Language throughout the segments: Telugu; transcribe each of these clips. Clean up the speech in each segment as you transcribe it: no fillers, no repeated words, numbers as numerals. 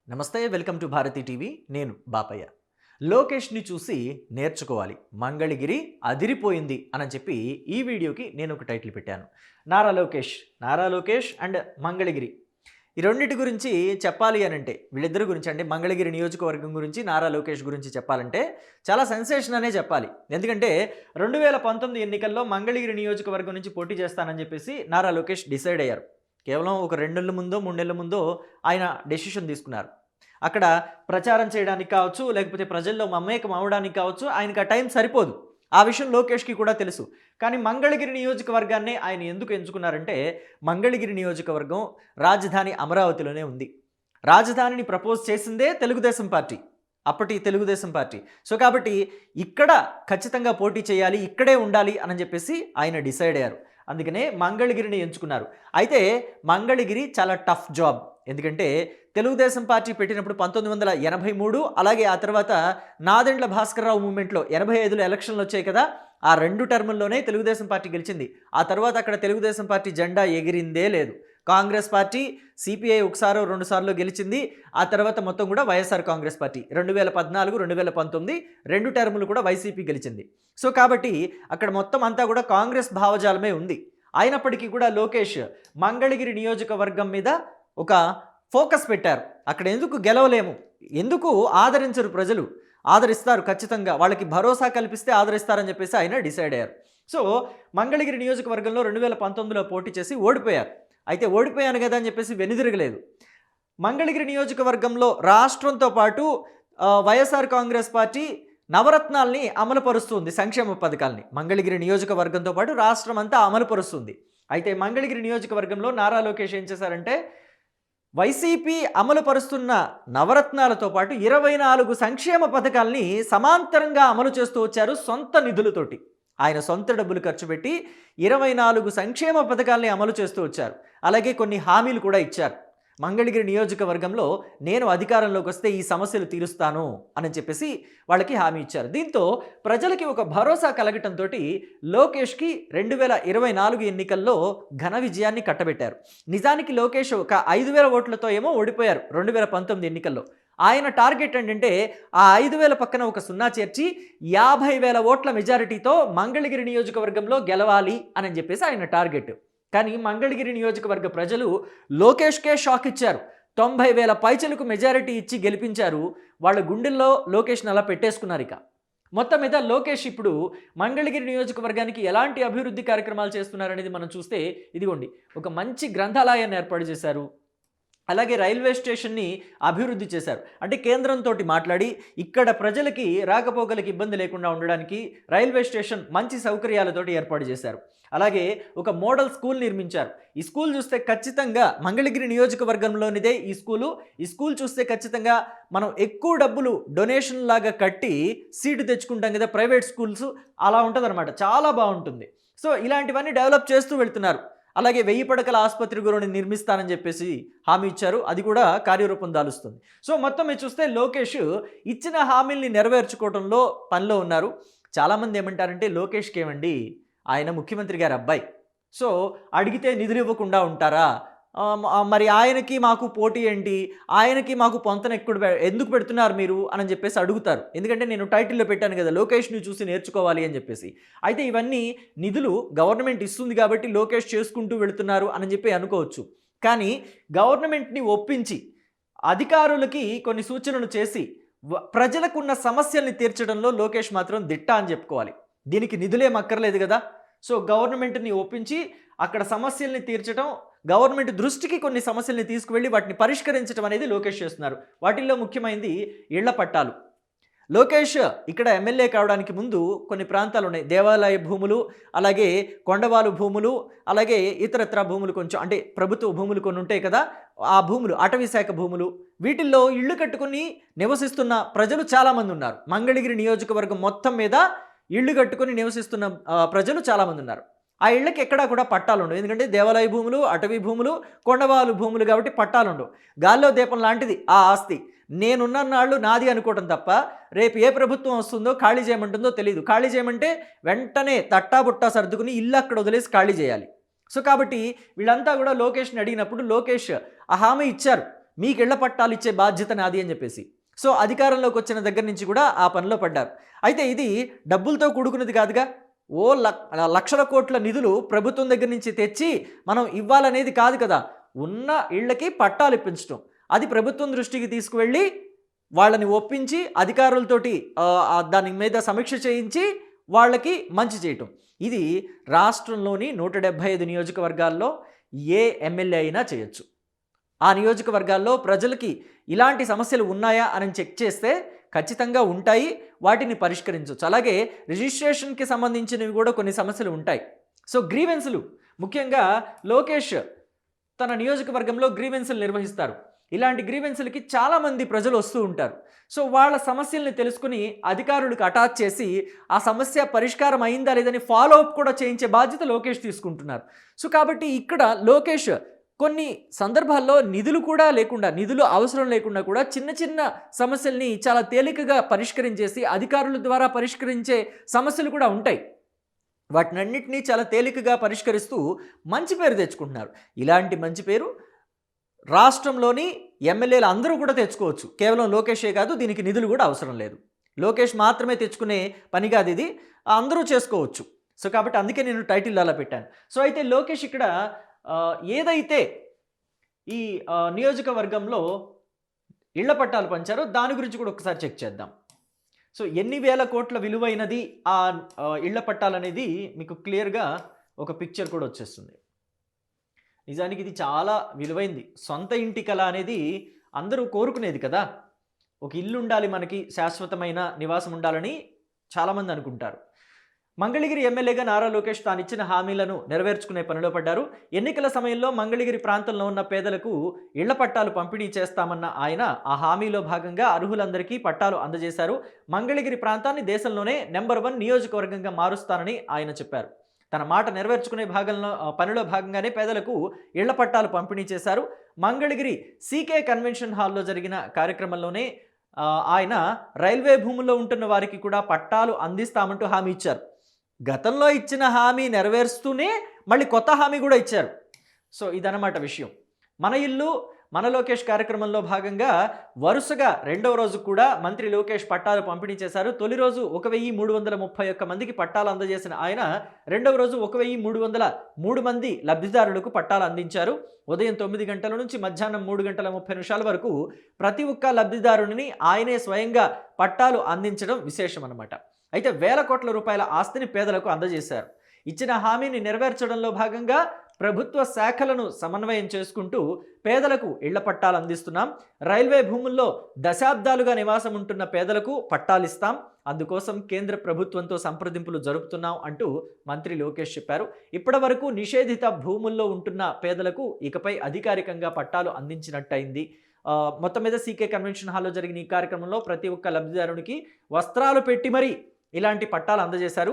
నమస్తే వెల్కమ్ టు భారతి టీవీ నేను బాపయ్య. లోకేష్ని చూసి నేర్చుకోవాలి, మంగళగిరి అదిరిపోయింది అని చెప్పి ఈ వీడియోకి నేను ఒక టైటిల్ పెట్టాను. నారా లోకేష్ అండ్ మంగళగిరి ఈ రెండింటి గురించి చెప్పాలి అని అంటే వీళ్ళిద్దరి గురించి అంటే మంగళగిరి నియోజకవర్గం గురించి నారా లోకేష్ గురించి చెప్పాలంటే చాలా సెన్సేషన్ అనే చెప్పాలి. ఎందుకంటే 2019 ఎన్నికల్లో మంగళగిరి నియోజకవర్గం నుంచి పోటీ చేస్తానని చెప్పేసి నారా లోకేష్ డిసైడ్ అయ్యారు. కేవలం ఒక 2 నెలల ముందో 3 నెలల ముందో ఆయన డెసిషన్ తీసుకున్నారు. అక్కడ ప్రచారం చేయడానికి కావచ్చు, లేకపోతే ప్రజల్లో మమేకం అవ్వడానికి కావచ్చు, ఆయనకు ఆ టైం సరిపోదు. ఆ విషయం లోకేష్కి కూడా తెలుసు. కానీ మంగళగిరి నియోజకవర్గాన్ని ఆయన ఎందుకు ఎంచుకున్నారంటే మంగళగిరి నియోజకవర్గం రాజధాని అమరావతిలోనే ఉంది. రాజధానిని ప్రపోజ్ చేసిందే తెలుగుదేశం పార్టీ, అప్పటి తెలుగుదేశం పార్టీ. సో కాబట్టి ఇక్కడ ఖచ్చితంగా పోటీ చేయాలి, ఇక్కడే ఉండాలి అని చెప్పేసి ఆయన డిసైడ్ అయ్యారు. అందుకనే మంగళగిరిని ఎంచుకున్నారు. అయితే మంగళగిరి చాలా టఫ్ జాబ్. ఎందుకంటే తెలుగుదేశం పార్టీ పెట్టినప్పుడు 1983, అలాగే ఆ తర్వాత నాదెండ్ల భాస్కర్రావు మూమెంట్లో 85లో ఎలక్షన్లు వచ్చాయి కదా, ఆ 2 టర్ముల్లోనే తెలుగుదేశం పార్టీ గెలిచింది. ఆ తర్వాత అక్కడ తెలుగుదేశం పార్టీ జెండా ఎగిరిందే లేదు. కాంగ్రెస్ పార్టీ, సిపిఐ ఒకసారో 2 సార్లు గెలిచింది. ఆ తర్వాత మొత్తం కూడా వైఎస్ఆర్ కాంగ్రెస్ పార్టీ 2014, 2019 2 టర్ములు కూడా వైసీపీ గెలిచింది. సో కాబట్టి అక్కడ మొత్తం అంతా కూడా కాంగ్రెస్ భావజాలమే ఉంది. అయినప్పటికీ కూడా లోకేష్ మంగళగిరి నియోజకవర్గం మీద ఒక ఫోకస్ పెట్టారు. అక్కడ ఎందుకు గెలవలేము, ఎందుకు ఆదరించరు ప్రజలు, ఆదరిస్తారు ఖచ్చితంగా, వాళ్ళకి భరోసా కల్పిస్తే ఆదరిస్తారని చెప్పేసి ఆయన డిసైడ్ అయ్యారు. సో మంగళగిరి నియోజకవర్గంలో 2019లో పోటీ చేసి ఓడిపోయారు. అయితే ఓడిపోయాను కదా అని చెప్పేసి వెనుదిరగలేదు. మంగళగిరి నియోజకవర్గంలో రాష్ట్రంతో పాటు వైఎస్ఆర్ కాంగ్రెస్ పార్టీ నవరత్నాల్ని అమలుపరుస్తుంది, సంక్షేమ పథకాల్ని మంగళగిరి నియోజకవర్గంతో పాటు రాష్ట్రం అంతా అమలుపరుస్తుంది. అయితే మంగళగిరి నియోజకవర్గంలో నారా లోకేష్ ఏం చేశారంటే వైసీపీ అమలుపరుస్తున్న నవరత్నాలతో పాటు 24 సంక్షేమ పథకాల్ని సమాంతరంగా అమలు చేస్తూ వచ్చారు సొంత నిధులతోటి. ఆయన సొంత డబ్బులు ఖర్చు పెట్టి 24 సంక్షేమ పథకాల్ని అమలు చేస్తూ వచ్చారు. అలాగే కొన్ని హామీలు కూడా ఇచ్చారు. మంగళగిరి నియోజకవర్గంలో నేను అధికారంలోకి వస్తే ఈ సమస్యలు తీరుస్తాను అని చెప్పేసి వాళ్ళకి హామీ ఇచ్చారు. దీంతో ప్రజలకి ఒక భరోసా కలగటంతో లోకేష్కి 2024 ఎన్నికల్లో ఘన విజయాన్ని కట్టబెట్టారు. నిజానికి లోకేష్ ఒక 5,000 ఓట్లతో ఏమో ఓడిపోయారు 2019 ఎన్నికల్లో. ఆయన టార్గెట్ ఏంటంటే ఆ 5,000 పక్కన ఒక 0 చేర్చి 50,000 ఓట్ల మెజారిటీతో మంగళగిరి నియోజకవర్గంలో గెలవాలి అని చెప్పేసి ఆయన టార్గెట్. కానీ మంగళగిరి నియోజకవర్గ ప్రజలు లోకేష్కే షాక్ ఇచ్చారు. 90,000 పైచలకు మెజారిటీ ఇచ్చి గెలిపించారు. వాళ్ళ గుండెల్లో లోకేష్ని అలా పెట్టేసుకున్నారు. ఇక మొత్తం మీద లోకేష్ ఇప్పుడు మంగళగిరి నియోజకవర్గానికి ఎలాంటి అభివృద్ధి కార్యక్రమాలు చేస్తున్నారనేది మనం చూస్తే ఇదిగోండి, ఒక మంచి గ్రంథాలయాన్ని ఏర్పాటు చేశారు. అలాగే రైల్వే స్టేషన్ని అభివృద్ధి చేశారు. అంటే కేంద్రంతో మాట్లాడి ఇక్కడ ప్రజలకి రాకపోకలకి ఇబ్బంది లేకుండా ఉండడానికి రైల్వే స్టేషన్ మంచి సౌకర్యాలతోటి ఏర్పాటు చేశారు. అలాగే ఒక మోడల్ స్కూల్ నిర్మించారు. ఈ స్కూల్ చూస్తే ఖచ్చితంగా మంగళగిరి నియోజకవర్గంలోనిదే ఈ స్కూల్ చూస్తే ఖచ్చితంగా మనం ఎక్కువ డబ్బులు డొనేషన్ లాగా కట్టి సీటు తెచ్చుకుంటాం కదా ప్రైవేట్ స్కూల్స్, అలా ఉంటుందన్నమాట. చాలా బాగుంటుంది. సో ఇలాంటివన్నీ డెవలప్ చేస్తూ వెళ్తున్నారు. అలాగే 1000 పడకల ఆసుపత్రి కూడా నిర్మిస్తానని చెప్పేసి హామీ ఇచ్చారు. అది కూడా కార్యరూపం దాలుస్తుంది. సో మొత్తం మీరు చూస్తే లోకేష్ ఇచ్చిన హామీల్ని నెరవేర్చుకోవడంలో పనిలో ఉన్నారు. చాలామంది ఏమంటారంటే లోకేష్కి ఏమండి, ఆయన ముఖ్యమంత్రి గారి అబ్బాయి, సో అడిగితే నిధులు ఇవ్వకుండా ఉంటారా, మరి ఆయనకి మాకు పోటీ ఏంటి, ఆయనకి మాకు పొంతన ఎందుకు పెడుతున్నారు మీరు అని చెప్పేసి అడుగుతారు. ఎందుకంటే నేను టైటిల్లో పెట్టాను కదా లోకేష్ని చూసి నేర్చుకోవాలి అని చెప్పేసి. అయితే ఇవన్నీ నిధులు గవర్నమెంట్ ఇస్తుంది కాబట్టి లోకేష్ చేసుకుంటూ వెళుతున్నారు అని చెప్పి అనుకోవచ్చు. కానీ గవర్నమెంట్ని ఒప్పించి అధికారులకి కొన్ని సూచనలు చేసి ప్రజలకున్న సమస్యల్ని తీర్చడంలో లోకేష్ మాత్రం దిట్ట అని చెప్పుకోవాలి. దీనికి నిధులేం అక్కర్లేదు కదా. సో గవర్నమెంట్ని ఒప్పించి అక్కడ సమస్యల్ని తీర్చడం, గవర్నమెంట్ దృష్టికి కొన్ని సమస్యల్ని తీసుకువెళ్ళి వాటిని పరిష్కరించడం అనేది లోకేష్ చేస్తున్నారు. వాటిల్లో ముఖ్యమైనది ఇళ్ల పట్టాలు. లోకేష్ ఇక్కడ ఎమ్మెల్యే కావడానికి ముందు కొన్ని ప్రాంతాలు ఉన్నాయి, దేవాలయ భూములు, అలాగే కొండవాలు భూములు, అలాగే ఇతరత్ర భూములు కొంచెం అంటే ప్రభుత్వ భూములు కొన్ని ఉంటాయి కదా, ఆ భూములు అటవీ శాఖ భూములు, వీటిల్లో ఇళ్ళు కట్టుకుని నివసిస్తున్న ప్రజలు చాలామంది ఉన్నారు. మంగళగిరి నియోజకవర్గం మొత్తం మీద ఇళ్ళు కట్టుకుని నివసిస్తున్న ప్రజలు చాలామంది ఉన్నారు. ఆ ఇళ్ళకి ఎక్కడా కూడా పట్టాలు ఉండవు. ఎందుకంటే దేవాలయ భూములు, అటవీ భూములు, కొండవాలు భూములు కాబట్టి పట్టాలు ఉండవు. గాల్లో దీపం లాంటిది ఆ ఆస్తి. నేనున్న నాళ్ళు నాది అనుకోవటం తప్ప రేపు ఏ ప్రభుత్వం వస్తుందో ఖాళీ చేయమంటుందో తెలియదు. ఖాళీ చేయమంటే వెంటనే తట్టాబుట్టా సర్దుకుని ఇల్లు అక్కడ వదిలేసి ఖాళీ చేయాలి. సో కాబట్టి వీళ్ళంతా కూడా లోకేష్ని అడిగినప్పుడు లోకేష్ ఆ హామీ ఇచ్చారు. మీకు ఇళ్ల పట్టాలు ఇచ్చే బాధ్యత నాది అని చెప్పేసి. సో అధికారంలోకి వచ్చిన దగ్గర నుంచి కూడా ఆ పనిలో పడ్డారు. అయితే ఇది డబ్బులతో కూడుకున్నది కాదుగా. ఓ లక్షల కోట్ల నిధులు ప్రభుత్వం దగ్గర నుంచి తెచ్చి మనం ఇవ్వాలనేది కాదు కదా. ఉన్న ఇళ్ళకి పట్టాలు ఇప్పించడం, అది ప్రభుత్వం దృష్టికి తీసుకువెళ్ళి వాళ్ళని ఒప్పించి అధికారులతోటి దాని మీద సమీక్ష చేయించి వాళ్ళకి మంచి చేయటం. ఇది రాష్ట్రంలోని 175 నియోజకవర్గాల్లో ఏ ఎమ్మెల్యే అయినా చేయొచ్చు. ఆ నియోజకవర్గాల్లో ప్రజలకి ఇలాంటి సమస్యలు ఉన్నాయా అని చెక్ చేస్తే ఖచ్చితంగా ఉంటాయి, వాటిని పరిష్కరించవచ్చు. అలాగే రిజిస్ట్రేషన్కి సంబంధించినవి కూడా కొన్ని సమస్యలు ఉంటాయి. సో గ్రీవెన్స్లు, ముఖ్యంగా లోకేష్ తన నియోజకవర్గంలో గ్రీవెన్స్లు నిర్వహిస్తారు. ఇలాంటి గ్రీవెన్స్లకి చాలామంది ప్రజలు వస్తూ ఉంటారు. సో వాళ్ళ సమస్యల్ని తెలుసుకుని అధికారులకు అటాచ్ చేసి ఆ సమస్య పరిష్కారం అయిందా లేదని ఫాలో అప్ కూడా చేయించే బాధ్యత లోకేష్ తీసుకుంటున్నారు. సో కాబట్టి ఇక్కడ లోకేష్ కొన్ని సందర్భాల్లో నిధులు కూడా లేకుండా, నిధులు అవసరం లేకుండా కూడా చిన్న చిన్న సమస్యల్ని చాలా తేలికగా పరిష్కరించేసి అధికారుల ద్వారా పరిష్కరించే సమస్యలు కూడా ఉంటాయి. వాటినన్నింటినీ చాలా తేలికగా పరిష్కరిస్తూ మంచి పేరు తెచ్చుకుంటున్నారు. ఇలాంటి మంచి పేరు రాష్ట్రంలోని ఎమ్మెల్యేలు అందరూ కూడా తెచ్చుకోవచ్చు. కేవలం లోకేషే కాదు, దీనికి నిధులు కూడా అవసరం లేదు. లోకేష్ మాత్రమే తెచ్చుకునే పని కాదు ఇది, అందరూ చేసుకోవచ్చు. సో కాబట్టి అందుకే నేను టైటిల్ అలా పెట్టాను. సో అయితే లోకేష్ ఇక్కడ ఏదైతే ఈ నియోజకవర్గంలో ఇళ్ల పట్టాలు పంచారో దాని గురించి కూడా ఒకసారి చెక్ చేద్దాం. సో ఎన్ని వేల కోట్ల విలువైనది ఆ ఇళ్ల పట్టాలనేది మీకు క్లియర్గా ఒక పిక్చర్ కూడా వచ్చేస్తుంది. నిజానికి ఇది చాలా విలువైంది. సొంత ఇంటి కళ అనేది అందరూ కోరుకునేది కదా. ఒక ఇల్లు ఉండాలి, మనకి శాశ్వతమైన నివాసం ఉండాలని చాలామంది అనుకుంటారు. మంగళగిరి ఎమ్మెల్యేగా నారా లోకేష్ తాను ఇచ్చిన హామీలను నెరవేర్చుకునే పనిలో పడ్డారు. ఎన్నికల సమయంలో మంగళగిరి ప్రాంతంలో ఉన్న పేదలకు ఇళ్ల పట్టాలు పంపిణీ చేస్తామన్న ఆయన ఆ హామీలో భాగంగా అర్హులందరికీ పట్టాలు అందజేశారు. మంగళగిరి ప్రాంతాన్ని దేశంలోనే నెంబర్ 1 నియోజకవర్గంగా మారుస్తానని ఆయన చెప్పారు. తన మాట నెరవేర్చుకునే పనిలో భాగంగానే పేదలకు ఇళ్ల పట్టాలు పంపిణీ చేశారు. మంగళగిరి సీకే కన్వెన్షన్ హాల్లో జరిగిన కార్యక్రమంలోనే ఆయన రైల్వే భూముల్లో ఉంటున్న వారికి కూడా పట్టాలు అందిస్తామంటూ హామీ ఇచ్చారు. గతంలో ఇచ్చిన హామీ నెరవేరుస్తూనే మళ్ళీ కొత్త హామీ కూడా ఇచ్చారు. సో ఇదన్నమాట విషయం. మన ఇల్లు మన లోకేష్ కార్యక్రమంలో భాగంగా వరుసగా రెండవ రోజు కూడా మంత్రి లోకేష్ పట్టాలు పంపిణీ చేశారు. తొలి రోజు 1331 మందికి పట్టాలు అందజేసిన ఆయన రెండవ రోజు 1303 మంది లబ్ధిదారులకు పట్టాలు అందించారు. ఉదయం 9 గంటల నుంచి మధ్యాహ్నం 3:30 వరకు ప్రతి ఒక్క లబ్ధిదారుని ఆయనే స్వయంగా పట్టాలు అందించడం విశేషం అన్నమాట. అయితే వేల కోట్ల రూపాయల ఆస్తిని పేదలకు అందజేశారు. ఇచ్చిన హామీని నెరవేర్చడంలో భాగంగా ప్రభుత్వ శాఖలను సమన్వయం చేసుకుంటూ పేదలకు ఇళ్ల పట్టాలు అందిస్తున్నాం. రైల్వే భూముల్లో దశాబ్దాలుగా నివాసం ఉంటున్న పేదలకు పట్టాలిస్తాం. అందుకోసం కేంద్ర ప్రభుత్వంతో సంప్రదింపులు జరుపుతున్నాం అంటూ మంత్రి లోకేష్ చెప్పారు. ఇప్పటి వరకు నిషేధిత భూముల్లో ఉంటున్న పేదలకు ఇకపై అధికారికంగా పట్టాలు అందించినట్టయింది. మొత్తం మీద సీకే కన్వెన్షన్ హాల్లో జరిగిన ఈ కార్యక్రమంలో ప్రతి ఒక్క లబ్ధిదారునికి వస్త్రాలు పెట్టి మరీ ఇలాంటి పట్టాలు అందజేశారు.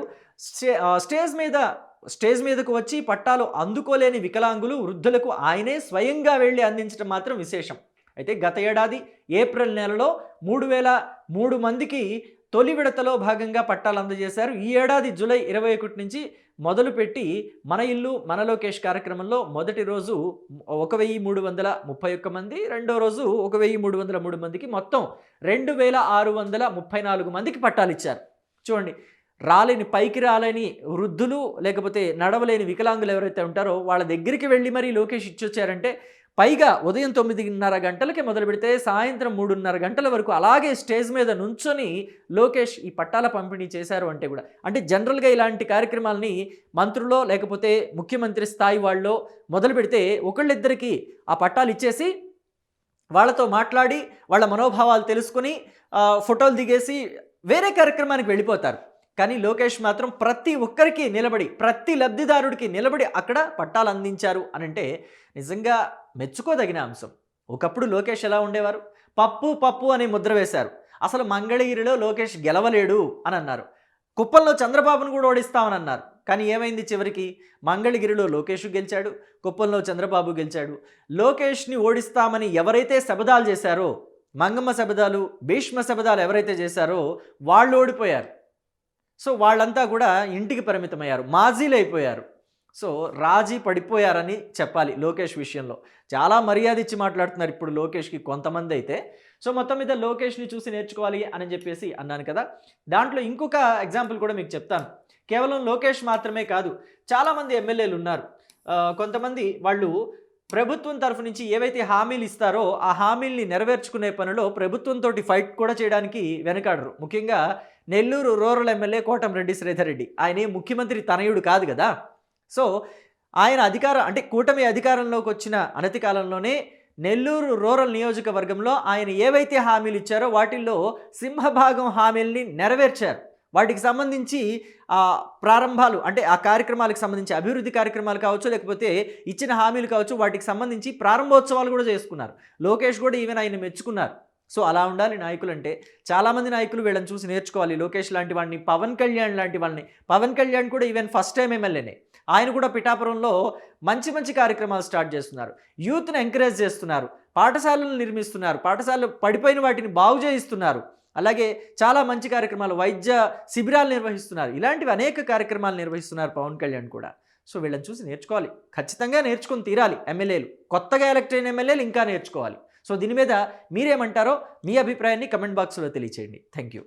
స్టేజ్ మీదకు వచ్చి పట్టాలు అందుకోలేని వికలాంగులు, వృద్ధులకు ఆయనే స్వయంగా వెళ్ళి అందించడం మాత్రం విశేషం. అయితే గత ఏడాది ఏప్రిల్ నెలలో 3003 మందికి తొలి విడతలో భాగంగా పట్టాలు అందజేశారు. ఈ ఏడాది జూలై 21 నుంచి మొదలుపెట్టి మన ఇల్లు మన లోకేష్ కార్యక్రమంలో మొదటి రోజు 1331 మంది, రెండో రోజు 1303 మందికి, మొత్తం 2634 మందికి పట్టాలు ఇచ్చారు. చూడండి, పైకి రాలేని వృద్ధులు లేకపోతే నడవలేని వికలాంగులు ఎవరైతే ఉంటారో వాళ్ళ దగ్గరికి వెళ్ళి మరీ లోకేష్ ఇచ్చొచ్చారంటే, పైగా ఉదయం 9:30 గంటలకి మొదలు పెడితే సాయంత్రం 3:30 గంటల వరకు అలాగే స్టేజ్ మీద నుంచొని లోకేష్ ఈ పట్టాల పంపిణీ చేశారు అంటే కూడా, అంటే జనరల్గా ఇలాంటి కార్యక్రమాలని మంత్రులో లేకపోతే ముఖ్యమంత్రి స్థాయి వాళ్ళలో మొదలు పెడితే ఒకళ్ళిద్దరికి ఆ పట్టాలు ఇచ్చేసి వాళ్ళతో మాట్లాడి వాళ్ళ మనోభావాలు తెలుసుకొని ఫోటోలు దిగేసి వేరే కార్యక్రమానికి వెళ్ళిపోతారు. కానీ లోకేష్ మాత్రం ప్రతి ఒక్కరికి నిలబడి, ప్రతి లబ్ధిదారుడికి నిలబడి అక్కడ పట్టాలు అందించారు అనంటే నిజంగా మెచ్చుకోదగిన అంశం. ఒకప్పుడు లోకేష్ ఎలా ఉండేవారు? పప్పు అని ముద్ర వేశారు. అసలు మంగళగిరిలో లోకేష్ గెలవలేడు అని అన్నారు. కుప్పంలో చంద్రబాబును కూడా ఓడిస్తామని అన్నారు. కానీ ఏమైంది? చివరికి మంగళగిరిలో లోకేష్ గెలిచాడు, కుప్పంలో చంద్రబాబు గెలిచాడు. లోకేష్ని ఓడిస్తామని ఎవరైతే శబదాలు చేశారో, మంగమ్మ శబదాలు, భీష్మ శబదాలు ఎవరైతే చేశారో వాళ్ళు ఓడిపోయారు. సో వాళ్ళంతా కూడా ఇంటికి పరిమితమయ్యారు, మాజీలు అయిపోయారు. సో రాజీ పడిపోయారని చెప్పాలి లోకేష్ విషయంలో. చాలా మర్యాద ఇచ్చి మాట్లాడుతున్నారు ఇప్పుడు లోకేష్‌కి కొంతమంది అయితే. సో మొత్తం మీద లోకేష్‌ని చూసి నేర్చుకోవాలి అని చెప్పేసి అన్నాను కదా! దాంట్లో ఇంకొక ఎగ్జాంపుల్ కూడా మీకు చెప్తాను. కేవలం లోకేష్ మాత్రమే కాదు, చాలామంది ఎమ్మెల్యేలు ఉన్నారు. కొంతమంది వాళ్ళు ప్రభుత్వం తరఫు నుంచి ఏవైతే హామీలు ఇస్తారో ఆ హామీల్ని నెరవేర్చుకునే పనిలో ప్రభుత్వంతోటి ఫైట్ కూడా చేయడానికి వెనకాడరు. ముఖ్యంగా నెల్లూరు రూరల్ ఎమ్మెల్యే కోటంరెడ్డి శ్రీధర్ రెడ్డి. ఆయనేం ముఖ్యమంత్రి తనయుడు కాదు గదా! సో ఆయన అంటే కూటమి అధికారంలోకి వచ్చిన అనతి కాలంలోనే నెల్లూరు రూరల్ నియోజకవర్గంలో ఆయన ఏవైతే హామీలు ఇచ్చారో వాటిల్లో సింహభాగం హామీల్ని నెరవేర్చారు. వాటికి సంబంధించి ప్రారంభాలు అంటే ఆ కార్యక్రమాలకు సంబంధించి అభివృద్ధి కార్యక్రమాలు కావచ్చు, లేకపోతే ఇచ్చిన హామీలు కావచ్చు, వాటికి సంబంధించి ప్రారంభోత్సవాలు కూడా చేసుకున్నారు. లోకేష్ కూడా ఈవెన్ ఆయన మెచ్చుకున్నారు. సో అలా ఉండాలి నాయకులంటే. చాలామంది నాయకులు వీళ్ళని చూసి నేర్చుకోవాలి. లోకేష్ లాంటి వాడిని, పవన్ కళ్యాణ్ లాంటి వాళ్ళని. పవన్ కళ్యాణ్ కూడా ఈవెన్ ఫస్ట్ టైం ఎమ్మెల్యేనే. ఆయన కూడా పిఠాపురంలో మంచి మంచి కార్యక్రమాలు స్టార్ట్ చేస్తున్నారు. యూత్‌ని ఎంకరేజ్ చేస్తున్నారు. పాఠశాలలు నిర్మిస్తున్నారు. పాఠశాలలు పడిపోయిన వాటిని బాగు చేయిస్తున్నారు. అలాగే చాలా మంచి కార్యక్రమాలు, వైద్య శిబిరాలు నిర్వహిస్తున్నారు. ఇలాంటివి అనేక కార్యక్రమాలు నిర్వహిస్తున్నారు పవన్ కళ్యాణ్ కూడా. సో వీళ్ళని చూసి నేర్చుకోవాలి. ఖచ్చితంగా నేర్చుకొని తీరాలి ఎమ్మెల్యేలు. కొత్తగా ఎలక్ట్ అయిన ఎమ్మెల్యేలు ఇంకా నేర్చుకోవాలి. సో దీని మీద మీరేమంటారో మీ అభిప్రాయాన్ని కమెంట్ బాక్స్‌లో తెలియచేయండి. Thank you.